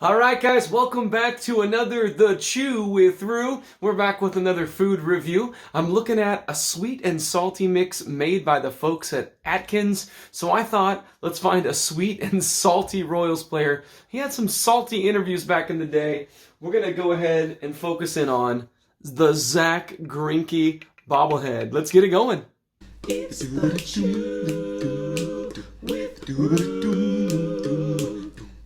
Alright guys, welcome back to another The Chew with Rew. We're back with another food review. I'm looking at a sweet and salty mix made by the folks at Atkins. So I thought, let's find a sweet and salty Royals player. He had some salty interviews back in the day. We're going to go ahead and focus in on the Zack Grienke Bobblehead. Let's get it going. It's The Chew with Rew.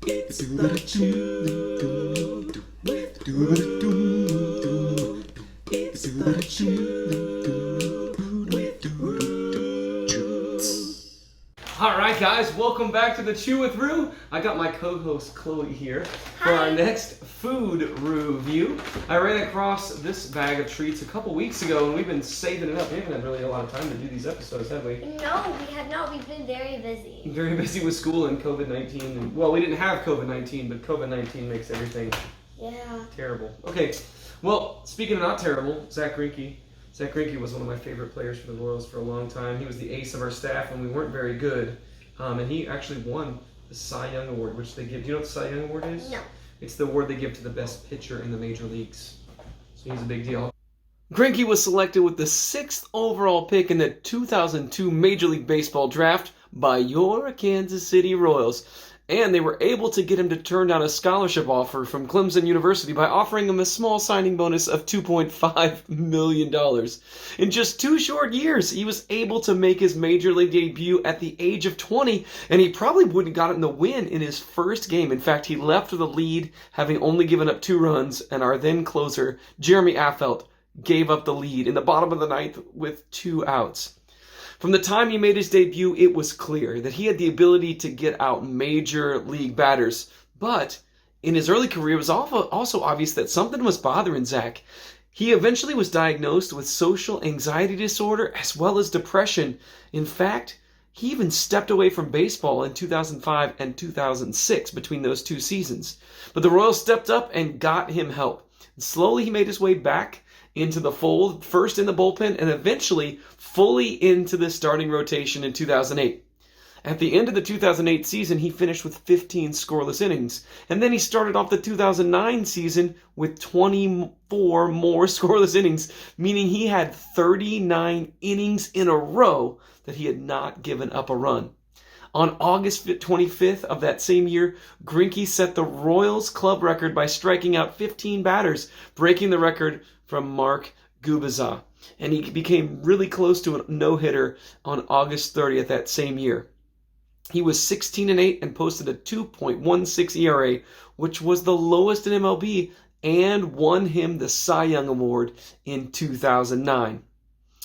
It's The Chew with Rew. It's The Chew with Rew. Alright guys, welcome back to The Chew with Rew. I got my co-host Chloe here for our next food review. I ran across this bag of treats a couple weeks ago and we've been saving it up. We haven't had really a lot of time to do these episodes, have we? No, we have not. We've been very busy. Very busy with school and COVID-19. Well, we didn't have COVID-19, but COVID-19 makes everything terrible. Okay, well, speaking of not terrible, Zack Grienke. Zack Grienke was one of my favorite players for the Royals for a long time. He was the ace of our staff when we weren't very good. And he actually won the Cy Young Award, which they give. Do you know what the Cy Young Award is? No. It's the award they give to the best pitcher in the major leagues. So he's a big deal. Grienke was selected with the 6th overall pick in the 2002 Major League Baseball draft by your Kansas City Royals. And they were able to get him to turn down a scholarship offer from Clemson University by offering him a small signing bonus of $2.5 million. In just 2 short years, he was able to make his Major League debut at the age of 20, and he probably wouldn't have gotten the win in his first game. In fact, he left with a lead, having only given up 2 runs, and our then closer, Jeremy Affeldt, gave up the lead in the bottom of the 9th with 2 outs. From the time he made his debut, it was clear that he had the ability to get out major league batters. But in his early career, it was also obvious that something was bothering Zack. He eventually was diagnosed with social anxiety disorder as well as depression. In fact, he even stepped away from baseball in 2005 and 2006 between those 2 seasons. But the Royals stepped up and got him help. And slowly he made his way back into the fold, first in the bullpen, and eventually fully into the starting rotation in 2008. At the end of the 2008 season, he finished with 15 scoreless innings, and then he started off the 2009 season with 24 more scoreless innings, meaning he had 39 innings in a row that he had not given up a run. On August 25th of that same year, Grienke set the Royals club record by striking out 15 batters, breaking the record from Mark Gubicza. And he became really close to a no-hitter on August 30th that same year. He was 16-8 and posted a 2.16 ERA, which was the lowest in MLB, and won him the Cy Young Award in 2009.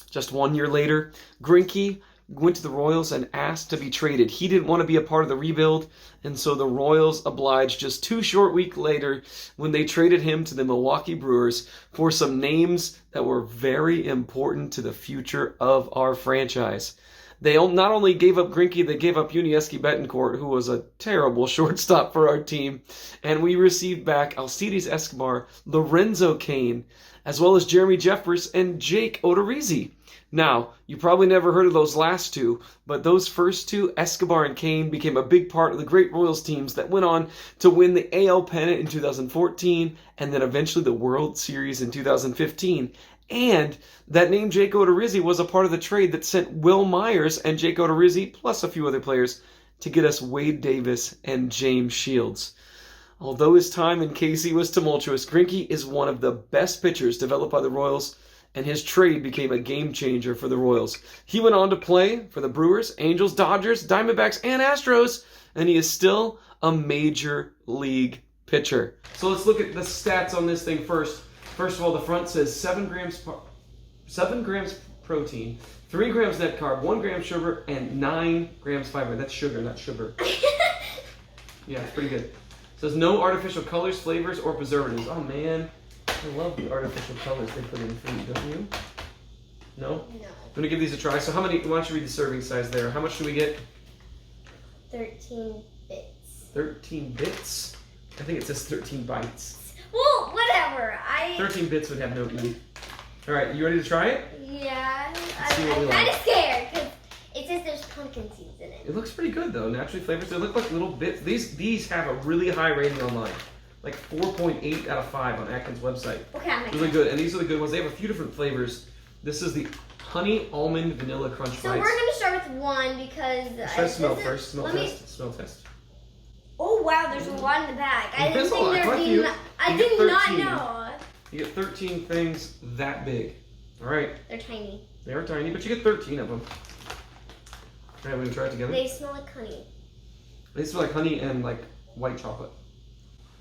Just 1 year later, Grienke went to the Royals and asked to be traded. He didn't want to be a part of the rebuild, and so the Royals obliged just 2 short weeks later when they traded him to the Milwaukee Brewers for some names that were very important to the future of our franchise. They not only gave up Grienke, they gave up Yuniesky Betancourt, who was a terrible shortstop for our team, and we received back Alcides Escobar, Lorenzo Cain, as well as Jeremy Jeffress and Jake Odorizzi. Now, you probably never heard of those last 2, but those first 2, Escobar and Cain, became a big part of the great Royals teams that went on to win the AL pennant in 2014 and then eventually the World Series in 2015. And that name Jake Odorizzi was a part of the trade that sent Will Myers and Jake Odorizzi, plus a few other players, to get us Wade Davis and James Shields. Although his time in KC was tumultuous, Grienke is one of the best pitchers developed by the Royals, and his trade became a game changer for the Royals. He went on to play for the Brewers, Angels, Dodgers, Diamondbacks, and Astros, and he is still a major league pitcher. So let's look at the stats on this thing first. First of all, the front says 7 grams protein, 3 grams net carb, 1 gram sugar, and 9 grams fiber. That's sugar, not sugar. Yeah, it's pretty good. It says no artificial colors, flavors, or preservatives. Oh man, I love the artificial colors they put in food, don't you? No? No. I'm going to give these a try. So how many, why don't you read the serving size there? How much do we get? 13 bits. 13 bits? I think it says 13 bites. Well, whatever. 13 bits would have no E. All right, you ready to try it? Yeah. see what we I'm like. kind of scared because it says there's pumpkin seeds in it. It looks pretty good though. Naturally flavored. They look like little bits. These have a really high rating online. like 4.8 out of 5 on Atkins website. Okay, I'm Really good, and these are the good ones. They have a few different flavors. This is the honey almond vanilla crunch So bites. we're gonna start with one because Try smell this is- first. Smell let me- test. Smell test. Oh wow, there's a lot in the bag. I didn't There's a think lot, there'd quite a be. few. I You get did not 13. know. You get 13 things that big. All right, They're tiny. they are tiny, but you get 13 of them. All right, we're gonna try it together. They smell like honey. They smell like honey and like white chocolate.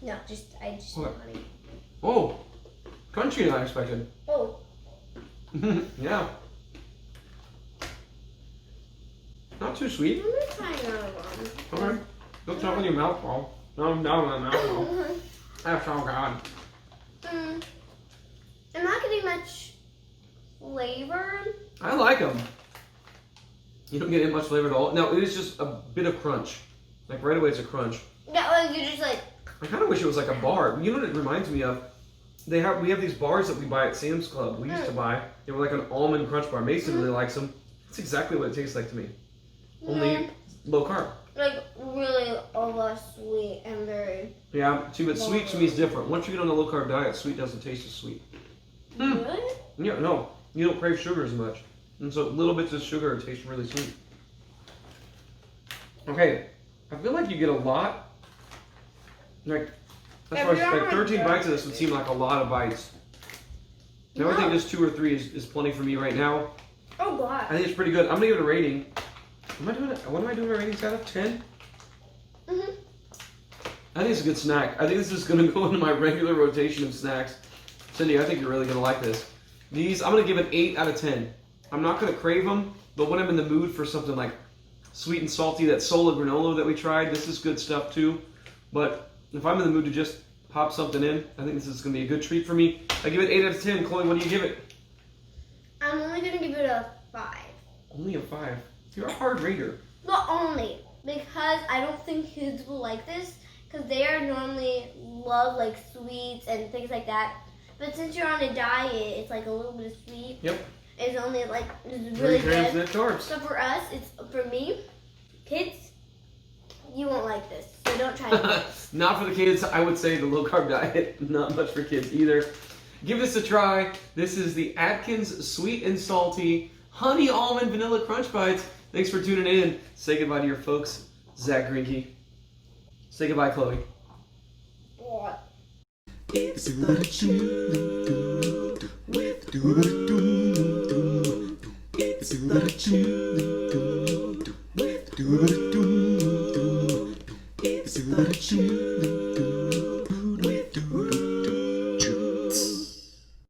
No, I just smell What? honey. Oh, crunchy than I expected. Oh, Yeah. Not too sweet. I'm gonna try another one. Okay. Don't talk in your mouth, Paul. No, no, no, no. That's so good. I'm not getting much flavor. I like them. You don't get much flavor at all. No, it is just a bit of crunch. Like right away, it's a crunch. Yeah, like you just like. I kind of wish it was like a bar. You know what it reminds me of? We have these bars that we buy at Sam's Club. We used to buy. They were like an almond crunch bar. Mason really likes them. That's exactly what it tastes like to me. Only low carb. Like really a lot sweet and very. Yeah, see, but sweet to me is different. Once you get on a low carb diet, sweet doesn't taste as sweet. Really? Yeah, no, you don't crave sugar as much, and so little bits of sugar taste really sweet. Okay, I feel like you get a lot. Like that's why like 13 bites of this would seem like a lot of bites. Now I think just 2 or 3 is plenty for me right now. Oh god. I think it's pretty good. I'm gonna give it a rating. What am I doing a rating out of 10? Mhm. I think it's a good snack. I think this is going to go into my regular rotation of snacks. Cindy, I think you're really going to like this. These, I'm going to give it 8 out of 10. I'm not going to crave them, but when I'm in the mood for something like sweet and salty, that Sola granola that we tried, this is good stuff too. But if I'm in the mood to just pop something in, I think this is going to be a good treat for me. I give it 8 out of 10. Chloe, what do you give it? I'm only gonna give it a 5. Only a 5. You're a hard rater. But only because I don't think kids will like this because they are normally love like sweets and things like that. But since you're on a diet, it's like a little bit of sweet. Yep. It's only like it's 3 really grams good. net carbs. So for us, it's for me, kids, you won't like this. So don't try it. Not for the kids. I would say the low carb diet, not much for kids either. Give this a try. This is the Atkins Sweet and Salty Honey Almond Vanilla Crunch Bites. Thanks for tuning in. Say goodbye to your folks, Zack Grienke. Say goodbye, Chloe. What? It's what I choose with do-ba-da-doo-doo. It's what I choose with do-ba-da-doo.